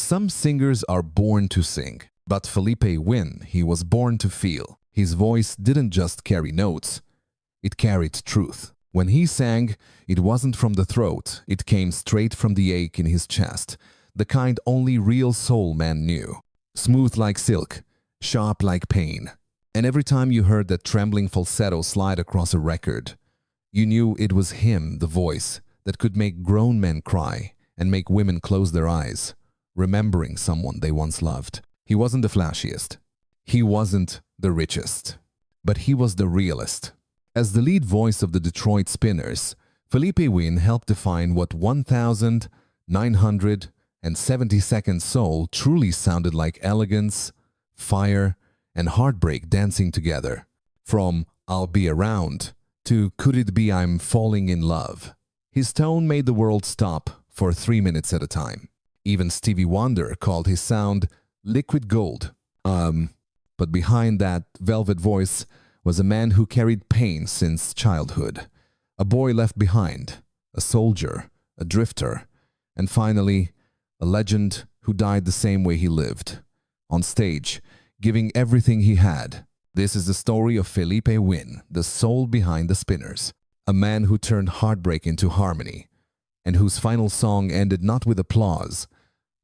Some singers are born to sing, but Philippe Wynne, he was born to feel. His voice didn't just carry notes, it carried truth. When he sang, it wasn't from the throat, it came straight from the ache in his chest, the kind only real soul man knew. Smooth like silk, sharp like pain. And every time you heard that trembling falsetto slide across a record, you knew it was him, the voice, that could make grown men cry and make women close their eyes, remembering someone they once loved. He wasn't the flashiest. He wasn't the richest. But he was the realest. As the lead voice of the Detroit Spinners, Philippe Wynne helped define what 1,972nd soul truly sounded like: elegance, fire, and heartbreak dancing together. From "I'll Be Around" to "Could It Be I'm Falling in Love." His tone made the world stop for 3 minutes at a time. Even Stevie Wonder called his sound liquid gold. But behind that velvet voice was a man who carried pain since childhood. A boy left behind, a soldier, a drifter, and finally, a legend who died the same way he lived, on stage, giving everything he had. This is the story of Philippe Wynne, the soul behind the Spinners, a man who turned heartbreak into harmony, and whose final song ended not with applause,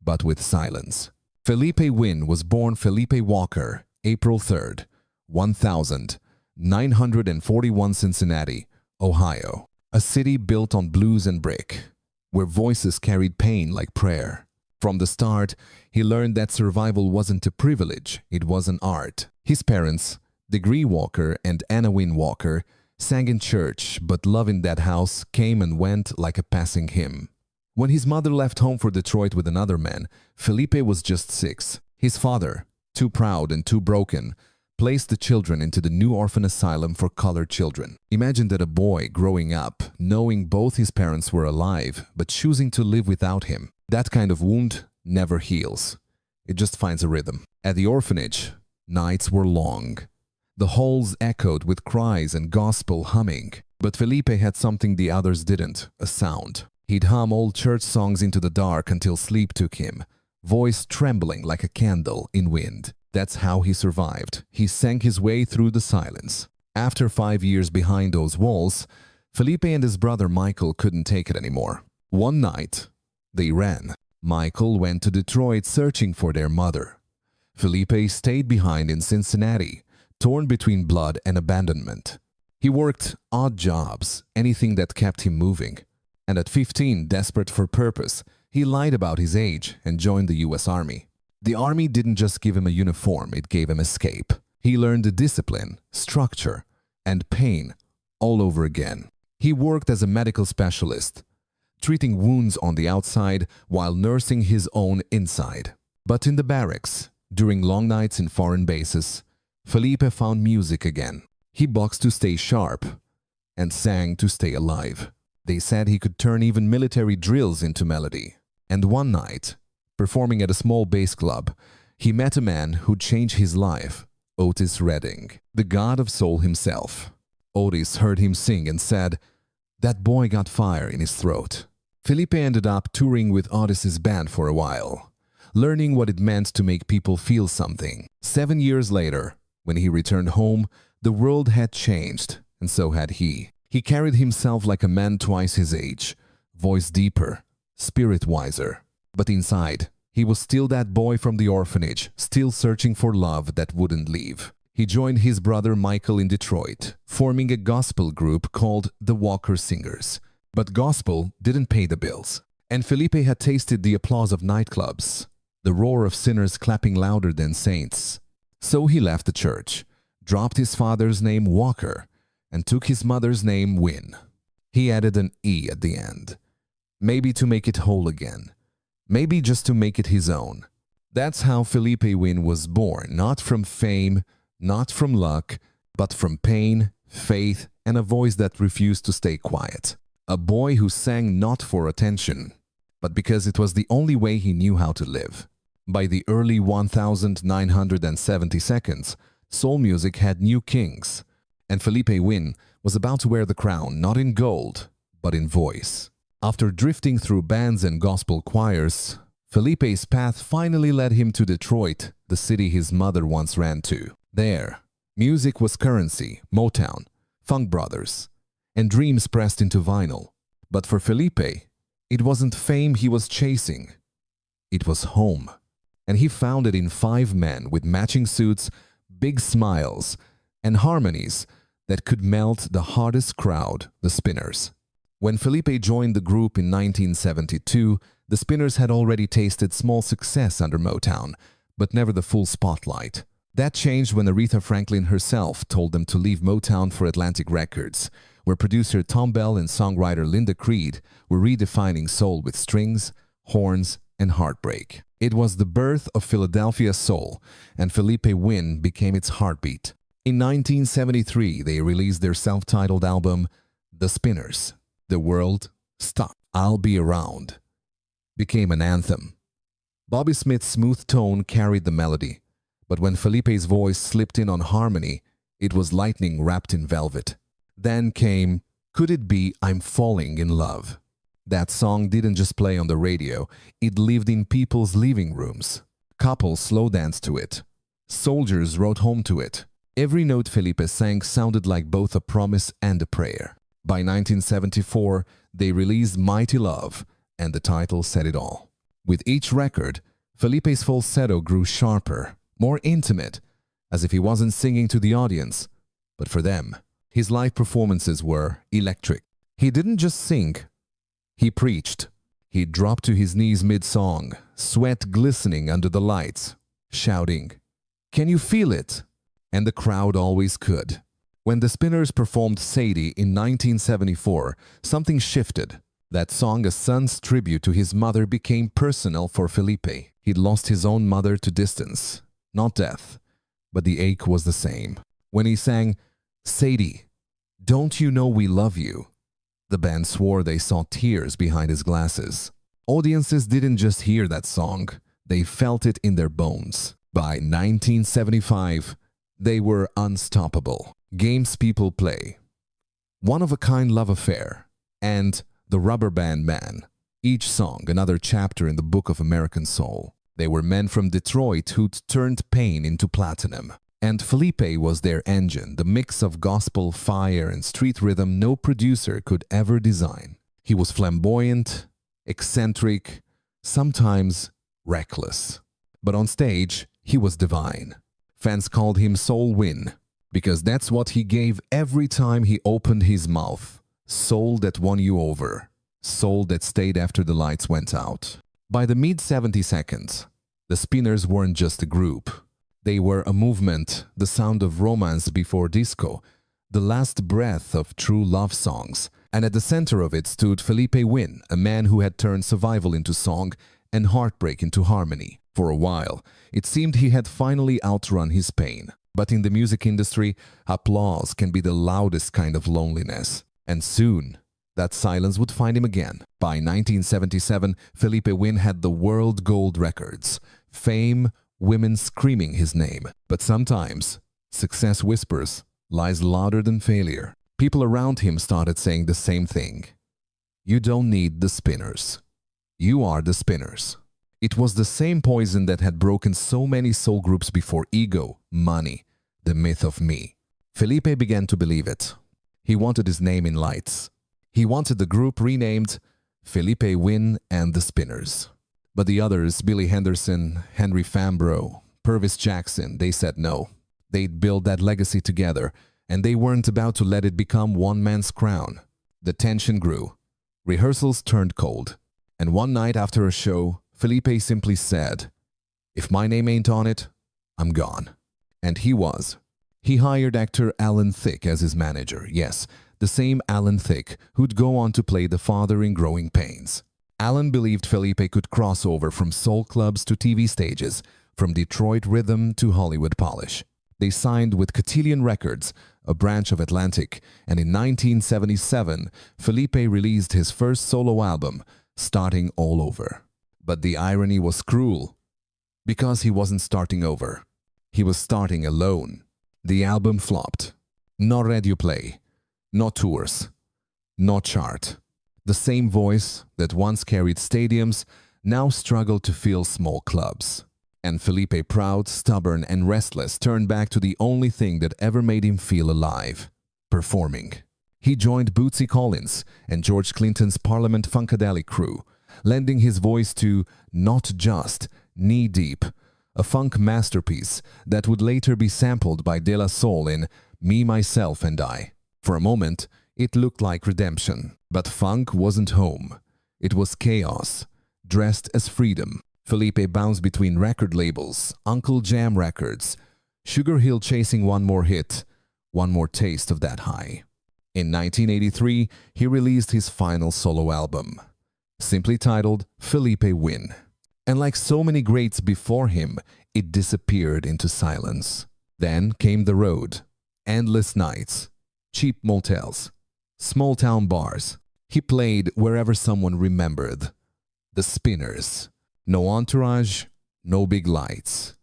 but with silence. Philippe Wynne was born Philippe Walker, April 3rd, 1941, Cincinnati, Ohio, a city built on blues and brick, where voices carried pain like prayer. From the start, he learned that survival wasn't a privilege, it was an art. His parents, Degree Walker and Anna Wynne Walker, sang in church, but love in that house came and went like a passing hymn. When his mother left home for Detroit with another man, Philippe was just 6. His father, too proud and too broken, placed the children into the new orphan asylum for colored children. Imagine that a boy growing up, knowing both his parents were alive, but choosing to live without him. That kind of wound never heals. It just finds a rhythm. At the orphanage, nights were long. The halls echoed with cries and gospel humming. But Philippe had something the others didn't, a sound. He'd hum old church songs into the dark until sleep took him, voice trembling like a candle in wind. That's how he survived. He sang his way through the silence. After 5 years behind those walls, Philippe and his brother Michael couldn't take it anymore. One night, they ran. Michael went to Detroit searching for their mother. Philippe stayed behind in Cincinnati, torn between blood and abandonment. He worked odd jobs, anything that kept him moving. And at 15, desperate for purpose, he lied about his age and joined the US Army. The Army didn't just give him a uniform, it gave him escape. He learned the discipline, structure, and pain all over again. He worked as a medical specialist, treating wounds on the outside while nursing his own inside. But in the barracks, during long nights in foreign bases, Philippe found music again. He boxed to stay sharp and sang to stay alive. They said he could turn even military drills into melody. And one night, performing at a small bass club, he met a man who'd changed his life, Otis Redding, the god of soul himself. Otis heard him sing and said, "That boy got fire in his throat." Philippe ended up touring with Otis's band for a while, learning what it meant to make people feel something. 7 years later, when he returned home, the world had changed, and so had he. He carried himself like a man twice his age, voice deeper, spirit wiser. But inside, he was still that boy from the orphanage, still searching for love that wouldn't leave. He joined his brother Michael in Detroit, forming a gospel group called the Walker Singers. But gospel didn't pay the bills. And Philippe had tasted the applause of nightclubs, the roar of sinners clapping louder than saints. So he left the church, dropped his father's name Walker, and took his mother's name Wynne. He added an E at the end, maybe to make it whole again. Maybe just to make it his own. That's how Philippe Wynne was born, not from fame, not from luck, but from pain, faith, and a voice that refused to stay quiet. A boy who sang not for attention, but because it was the only way he knew how to live. By the early 1972nd, soul music had new kings, and Philippe Wynne was about to wear the crown not in gold, but in voice. After drifting through bands and gospel choirs, Felipe's path finally led him to Detroit, the city his mother once ran to. There, music was currency, Motown, Funk Brothers, and dreams pressed into vinyl. But for Felipe, it wasn't fame he was chasing. It was home. And he found it in 5 men with matching suits, big smiles, and harmonies that could melt the hardest crowd, the Spinners. When Felipe joined the group in 1972, the Spinners had already tasted small success under Motown, but never the full spotlight. That changed when Aretha Franklin herself told them to leave Motown for Atlantic Records, where producer Tom Bell and songwriter Linda Creed were redefining soul with strings, horns, and heartbreak. It was the birth of Philadelphia soul, and Philippe Wynne became its heartbeat. In 1973, they released their self-titled album, The Spinners. The World Stopped. I'll Be Around became an anthem. Bobby Smith's smooth tone carried the melody, but when Felipe's voice slipped in on harmony, it was lightning wrapped in velvet. Then came Could It Be I'm Falling in Love. That song didn't just play on the radio, it lived in people's living rooms. Couples slow danced to it. Soldiers wrote home to it. Every note Felipe sang sounded like both a promise and a prayer. By 1974, they released Mighty Love, and the title said it all. With each record, Felipe's falsetto grew sharper, more intimate, as if he wasn't singing to the audience, but for them. His live performances were electric. He didn't just sing, he preached. He dropped to his knees mid-song, sweat glistening under the lights, shouting, "Can you feel it?" And the crowd always could. When the Spinners performed Sadie in 1974, something shifted. That song, a son's tribute to his mother, became personal for Felipe. He'd lost his own mother to distance, not death, but the ache was the same. When he sang, "Sadie, don't you know we love you?" the band swore they saw tears behind his glasses. Audiences didn't just hear that song, they felt it in their bones. By 1975, they were unstoppable. Games People Play, One-of-a-Kind Love Affair, and The Rubber Band Man. Each song another chapter in the book of American soul. They were men from Detroit who'd turned pain into platinum. And Felipe was their engine, the mix of gospel, fire, and street rhythm no producer could ever design. He was flamboyant, eccentric, sometimes reckless. But on stage, he was divine. Fans called him Soul Wynne, because that's what he gave every time he opened his mouth. Soul that won you over. Soul that stayed after the lights went out. By the mid-70s, the Spinners weren't just a group. They were a movement, the sound of romance before disco, the last breath of true love songs. And at the center of it stood Philippe Wynne, a man who had turned survival into song and heartbreak into harmony. For a while, it seemed he had finally outrun his pain. But in the music industry, applause can be the loudest kind of loneliness. And soon, that silence would find him again. By 1977, Philippe Wynne had the world gold records. Fame, women screaming his name. But sometimes, success whispers, lies louder than failure. People around him started saying the same thing. You don't need the Spinners. You are the Spinners. It was the same poison that had broken so many soul groups before: ego, money, the myth of me. Felipe began to believe it. He wanted his name in lights. He wanted the group renamed Philippe Wynne and the Spinners. But the others, Billy Henderson, Henry Fambro, Purvis Jackson, they said no. They'd build that legacy together, and they weren't about to let it become one man's crown. The tension grew. Rehearsals turned cold. And one night after a show, Felipe simply said, "If my name ain't on it, I'm gone." And he was. He hired actor Alan Thicke as his manager. Yes, the same Alan Thicke who'd go on to play the father in Growing Pains. Alan believed Felipe could cross over from soul clubs to TV stages, from Detroit rhythm to Hollywood polish. They signed with Cotillion Records, a branch of Atlantic, and in 1977, Felipe released his first solo album, Starting All Over. But the irony was cruel, because he wasn't starting over. He was starting alone. The album flopped. No radio play, no tours, no chart. The same voice that once carried stadiums now struggled to fill small clubs. And Philippe, proud, stubborn, and restless, turned back to the only thing that ever made him feel alive: performing. He joined Bootsy Collins and George Clinton's Parliament Funkadelic crew, lending his voice to Not Just, Knee Deep, a funk masterpiece that would later be sampled by De La Soul in Me, Myself, and I. For a moment, it looked like redemption. But funk wasn't home. It was chaos, dressed as freedom. Philippe bounced between record labels, Uncle Jam Records, Sugar Hill, chasing one more hit, one more taste of that high. In 1983, he released his final solo album, simply titled Philippe Wynne. And like so many greats before him, it disappeared into silence. Then came the road, endless nights, cheap motels, small-town bars. He played wherever someone remembered. The Spinners. No entourage, no big lights.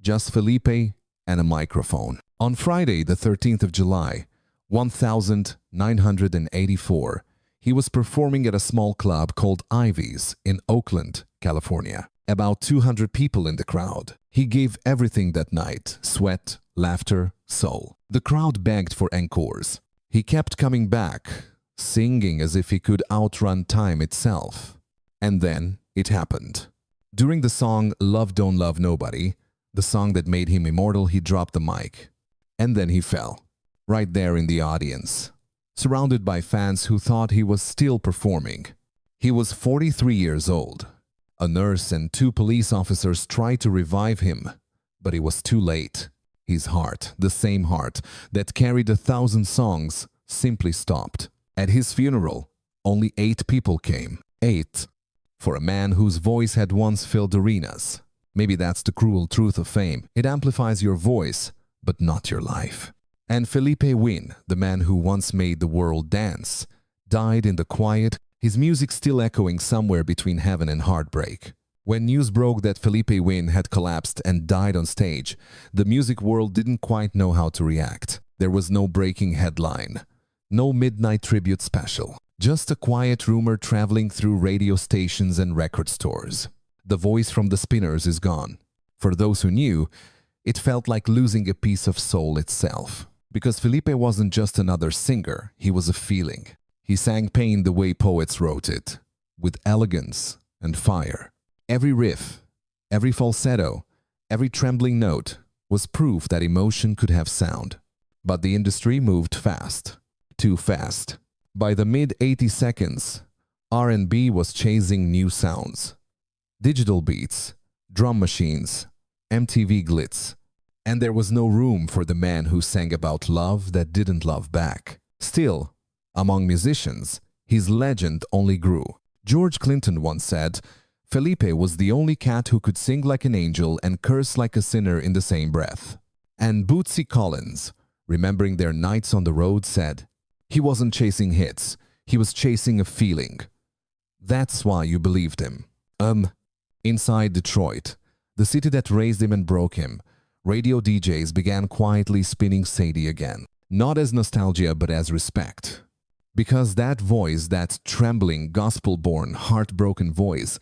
Just Philippe and a microphone. On Friday, the 13th of July, 1984, he was performing at a small club called Ivy's in Oakland, California. About 200 people in the crowd. He gave everything that night: sweat, laughter, soul. The crowd begged for encores. He kept coming back, singing as if he could outrun time itself. And then it happened. During the song Love Don't Love Nobody, the song that made him immortal, he dropped the mic. And then he fell, right there in the audience, surrounded by fans who thought he was still performing. He was 43 years old. A nurse and 2 police officers tried to revive him, but it was too late. His heart, the same heart that carried 1,000 songs, simply stopped. At his funeral, only 8 people came. 8. For a man whose voice had once filled arenas. Maybe that's the cruel truth of fame. It amplifies your voice, but not your life. And Philippe Wynne, the man who once made the world dance, died in the quiet, his music still echoing somewhere between heaven and heartbreak. When news broke that Philippe Wynne had collapsed and died on stage, the music world didn't quite know how to react. There was no breaking headline, no midnight tribute special, just a quiet rumor traveling through radio stations and record stores. The voice from the Spinners is gone. For those who knew, it felt like losing a piece of soul itself. Because Philippe wasn't just another singer, he was a feeling. He sang pain the way poets wrote it, with elegance and fire. Every riff, every falsetto, every trembling note was proof that emotion could have sound. But the industry moved fast, too fast. By the mid-80s, R&B was chasing new sounds. Digital beats, drum machines, MTV glitz. And there was no room for the man who sang about love that didn't love back. Still, among musicians, his legend only grew. George Clinton once said, Philippe was the only cat who could sing like an angel and curse like a sinner in the same breath. And Bootsy Collins, remembering their nights on the road, said, he wasn't chasing hits, he was chasing a feeling. That's why you believed him. Inside Detroit, the city that raised him and broke him, radio DJs began quietly spinning Sadie again. Not as nostalgia, but as respect. Because that voice, that trembling, gospel-born, heartbroken voice,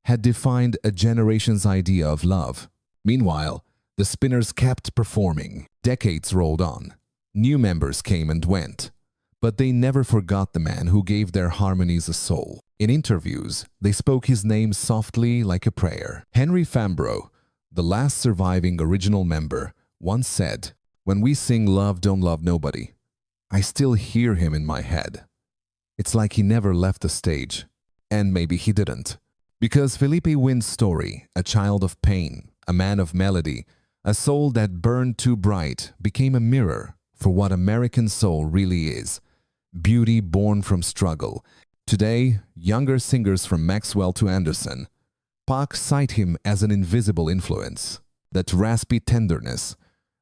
had defined a generation's idea of love. Meanwhile, the Spinners kept performing. Decades rolled on. New members came and went. But they never forgot the man who gave their harmonies a soul. In interviews, they spoke his name softly like a prayer. Henry Fambrough, the last surviving original member, once said, when we sing Love Don't Love Nobody, I still hear him in my head. It's like he never left the stage. And maybe he didn't. Because Philippe Wynne's story, a child of pain, a man of melody, a soul that burned too bright, became a mirror for what American soul really is. Beauty born from struggle. Today, younger singers from Maxwell to Anderson, Pac cite him as an invisible influence. That raspy tenderness,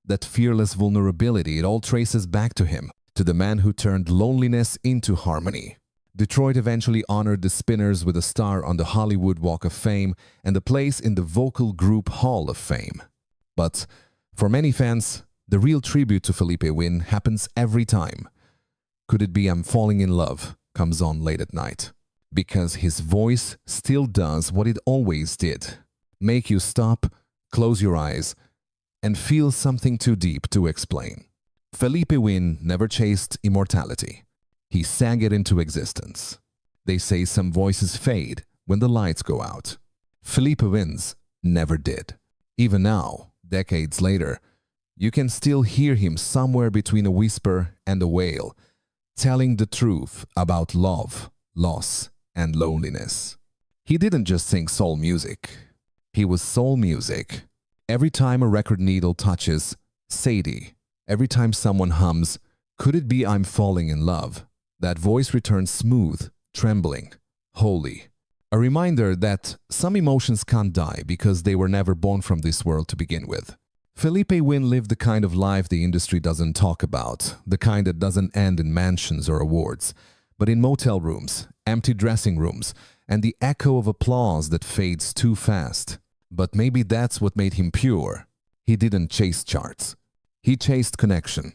that fearless vulnerability, it all traces back to him, to the man who turned loneliness into harmony. Detroit eventually honored the Spinners with a star on the Hollywood Walk of Fame and a place in the Vocal Group Hall of Fame. But for many fans, the real tribute to Philippe Wynne happens every time. Could it be I'm Falling in Love comes on late at night? Because his voice still does what it always did. Make you stop, close your eyes, and feel something too deep to explain. Philippe Wynne never chased immortality. He sang it into existence. They say some voices fade when the lights go out. Philippe Wynne's never did. Even now, decades later, you can still hear him somewhere between a whisper and a wail, telling the truth about love, loss, and loneliness. He didn't just sing soul music. He was soul music. Every time a record needle touches Sadie, every time someone hums, "Could it be I'm falling in love?" that voice returns smooth, trembling, holy. A reminder that some emotions can't die because they were never born from this world to begin with. Philippe Wynne lived the kind of life the industry doesn't talk about, the kind that doesn't end in mansions or awards, but in motel rooms, empty dressing rooms, and the echo of applause that fades too fast. But maybe that's what made him pure. He didn't chase charts. He chased connection.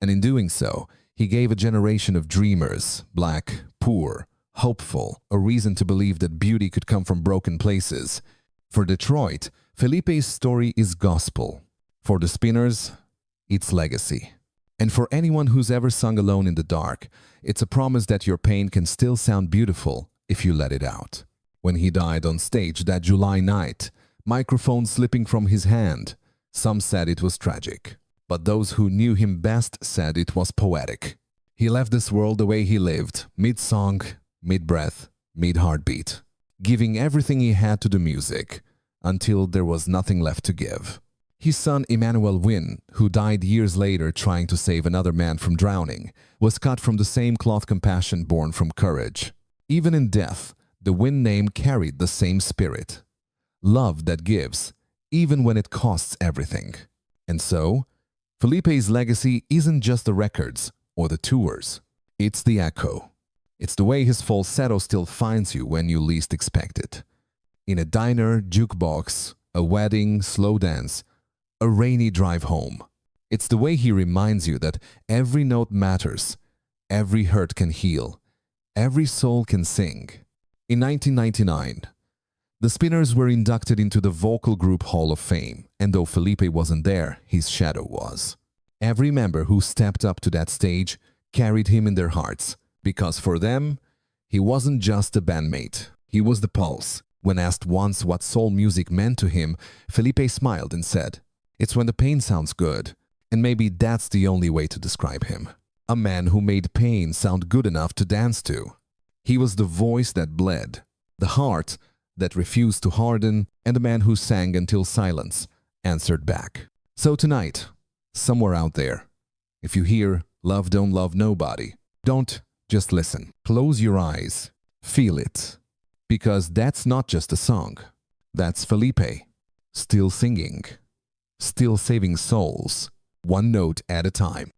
And in doing so, he gave a generation of dreamers, black, poor, hopeful, a reason to believe that beauty could come from broken places. For Detroit, Philippe's story is gospel. For the Spinners, it's legacy. And for anyone who's ever sung alone in the dark, it's a promise that your pain can still sound beautiful if you let it out. When he died on stage that July night, microphone slipping from his hand, some said it was tragic. But those who knew him best said it was poetic. He left this world the way he lived, mid-song, mid-breath, mid-heartbeat, giving everything he had to the music, until there was nothing left to give. His son Emmanuel Wynne, who died years later trying to save another man from drowning, was cut from the same cloth compassion born from courage. Even in death, the Wynne name carried the same spirit. Love that gives, even when it costs everything. And so, Philippe's legacy isn't just the records or the tours. It's the echo. It's the way his falsetto still finds you when you least expect it. In a diner, jukebox, a wedding, slow dance, a rainy drive home. It's the way he reminds you that every note matters, every hurt can heal, every soul can sing. In 1999, the Spinners were inducted into the Vocal Group Hall of Fame, and though Philippe wasn't there, his shadow was. Every member who stepped up to that stage carried him in their hearts, because for them, he wasn't just a bandmate, he was the pulse. When asked once what soul music meant to him, Philippe smiled and said, "It's when the pain sounds good." And maybe that's the only way to describe him. A man who made pain sound good enough to dance to. He was the voice that bled, the heart that refused to harden, and the man who sang until silence answered back. So tonight, somewhere out there, if you hear "Love Don't Love Nobody," don't just listen. Close your eyes. Feel it. Because that's not just a song. That's Philippe, still singing, still saving souls, one note at a time.